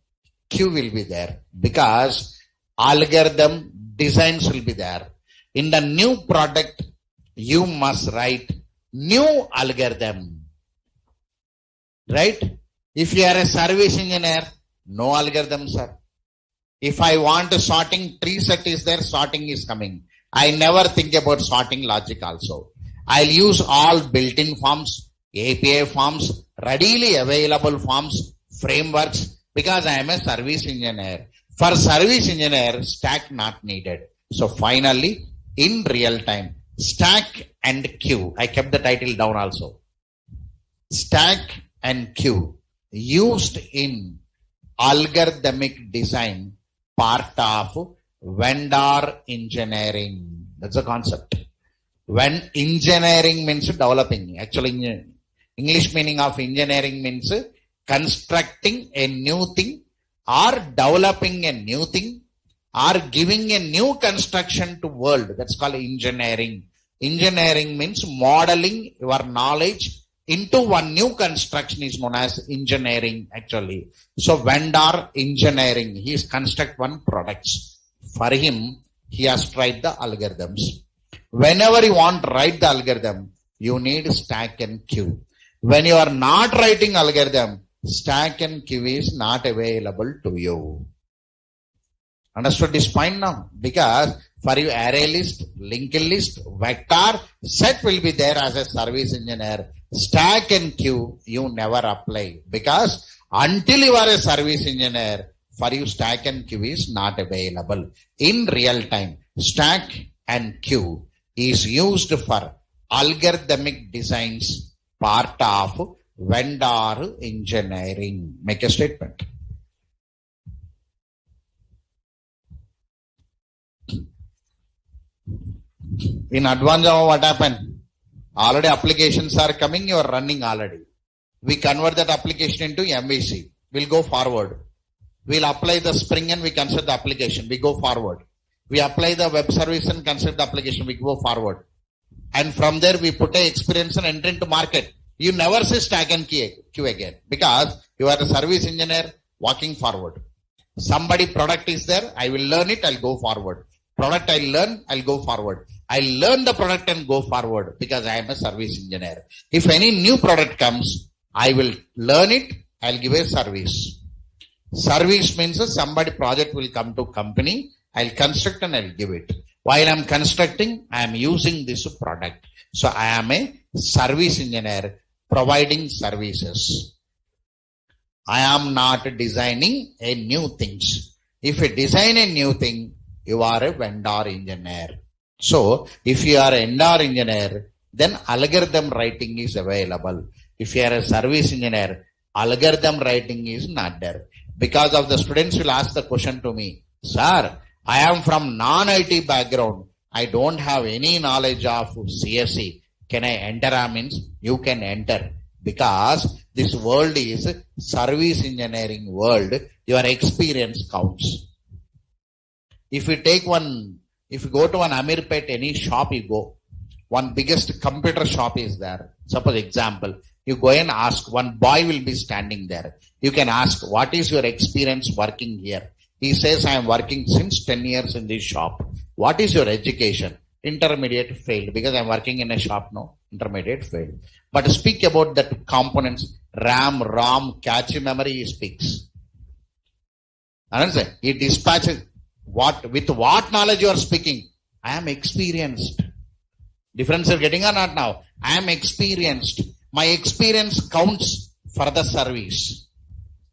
queue will be there, because algorithm designs will be there. In the new product, you must write new algorithm. Right? If you are a service engineer, no algorithm, sir. If I want a sorting tree set is there, sorting is coming. I never think about sorting logic also. I'll use all built-in forms, API forms, readily available forms, frameworks, because I am a service engineer. For service engineer, stack not needed. So finally, in real time, stack and queue. I kept the title down also. Stack and queue used in algorithmic design, part of vendor engineering. That's the concept. When engineering means developing. Actually, English meaning of engineering means constructing a new thing or developing a new thing or giving a new construction to world. That's called engineering. Engineering means modeling your knowledge into one new construction is known as engineering actually. So vendor engineering, he is construct one products. For him, he has tried the algorithms. Whenever you want to write the algorithm, you need stack and queue. When you are not writing algorithm, stack and queue is not available to you. Understood this point now? Because for you array list, linked list, vector, set will be there as a service engineer. Stack and queue, you never apply. Because until you are a service engineer, for you stack and queue is not available. In real time, stack and queue is used for algorithmic designs, part of vendor engineering. Make a statement. In advanced Java, what happened? Already applications are coming, you are running already. We convert that application into MVC. We'll go forward. We'll apply the Spring and we construct the application. We go forward. We apply the web service and construct the application. We go forward. And from there we put a experience and enter into market. You never say stack and queue again because you are a service engineer walking forward. Somebody product is there, I will learn it, I'll go forward. Product I learn, I'll go forward. I learn the product and go forward because I am a service engineer. If any new product comes, I will learn it, I'll give a service. Service means somebody project will come to company, I'll construct and I'll give it. While I'm constructing, I am using this product. So I am a service engineer providing services. I am not designing a new things. If you design a new thing, you are a vendor engineer. So if you are a vendor engineer, then algorithm writing is available. If you are a service engineer, algorithm writing is not there. Because of the students will ask the question to me, sir, I am from non-IT background. I don't have any knowledge of CSE. Can I enter? Means you can enter, because this world is service engineering world. Your experience counts. If you go to an Amirpet, any shop you go, one biggest computer shop is there. Suppose example, you go and ask, one boy will be standing there. You can ask, what is your experience working here? He says, I am working since 10 years in this shop. What is your education? Intermediate failed, because I am working in a shop now. Intermediate failed. But speak about that components, RAM, ROM, cache memory, he speaks. Understand? He dispatches with what knowledge you are speaking. I am experienced. Difference you're getting or not now? I am experienced. My experience counts for the service.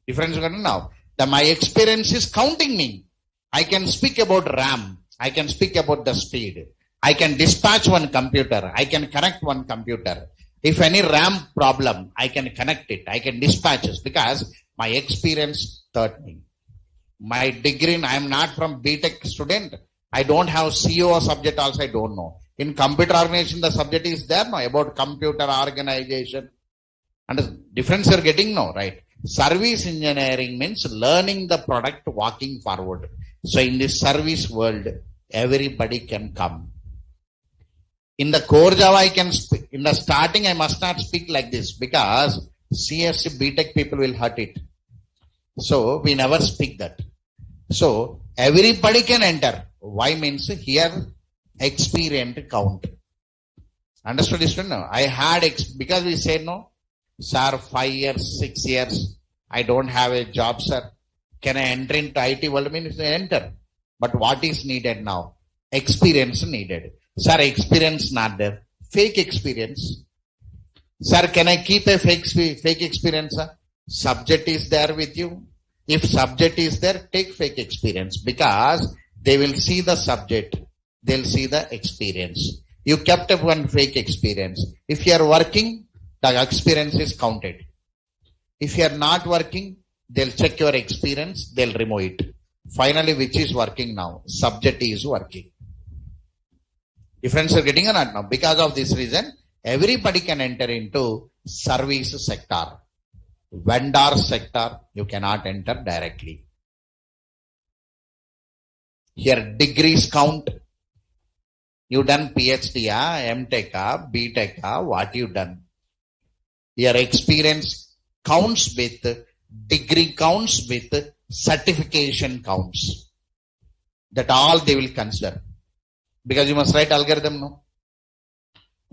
Difference you're getting now? My experience is counting me. I can speak about RAM. I can speak about the speed. I can dispatch one computer. I can connect one computer. If any RAM problem, I can connect it. I can dispatch it, because my experience taught me. My degree, I am not from BTech student. I don't have CEO subject also, I don't know. In computer organization, the subject is there now about computer organization. And the difference you're getting now, right? Service engineering means learning the product, walking forward. So in this service world, everybody can come. In the core Java, I can speak. In the starting, I must not speak like this, because CSE BTech people will hurt it. So we never speak that. So everybody can enter. Why means here experience count. Understood this one? No? I had because we say no, sir, 5 years, 6 years, I don't have a job, sir. Can I enter into IT world? Means enter. But what is needed now? Experience needed. Sir, experience not there. Fake experience. Sir, can I keep a fake experience? Sir? Subject is there with you. If subject is there, take fake experience, because they will see the subject. They'll see the experience. You kept up one fake experience. If you are working, the experience is counted. If you are not working, they'll check your experience, they'll remove it. Finally, which is working now? Subject is working. Difference are getting or not now? Because of this reason, everybody can enter into service sector. Vendor sector, you cannot enter directly. Here degrees count. You done PhD, MTech, BTech, what you done? Your experience counts with, degree counts with, certification counts. That all they will consider. Because you must write algorithm, no?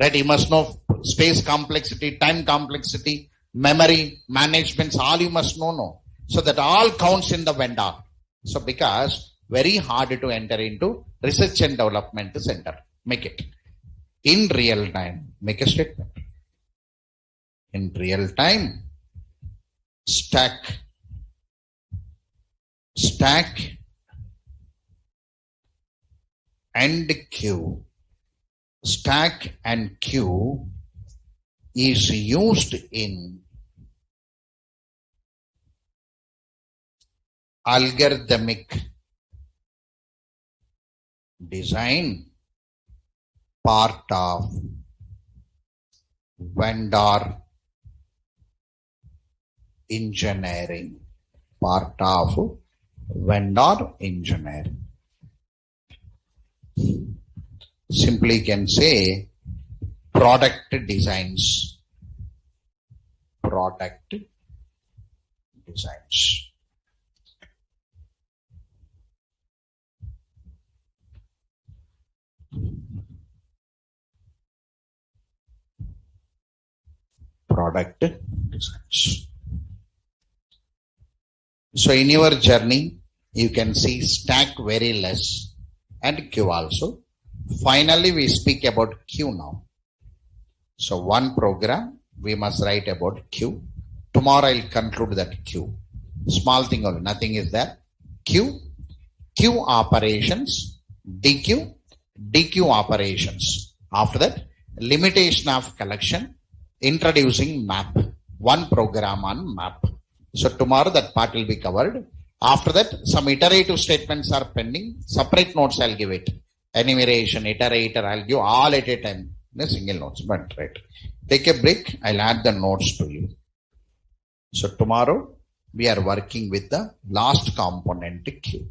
Right? You must know space complexity, time complexity, memory, managements, all you must know, no? So that all counts in the vendor. So because very hard to enter into research and development center. Make it. In real time, make a statement. In real time, stack and queue. Stack and queue is used in algorithmic design, part of vendor engineering. Part of vendor engineering. Simply can say product designs. Product designs. Product designs. So in your journey, you can see stack very less and queue also. Finally, we speak about queue now. So one program, we must write about queue. Tomorrow I'll conclude that queue. Small thing only, nothing is there. Queue operations, DQ operations. After that, limitation of collection, introducing map. One program on map. So tomorrow that part will be covered. After that, some iterative statements are pending. Separate notes I'll give it. Enumeration, iterator, I'll give all at a time in a single notes. But right. Take a break. I'll add the notes to you. So tomorrow we are working with the last component Q.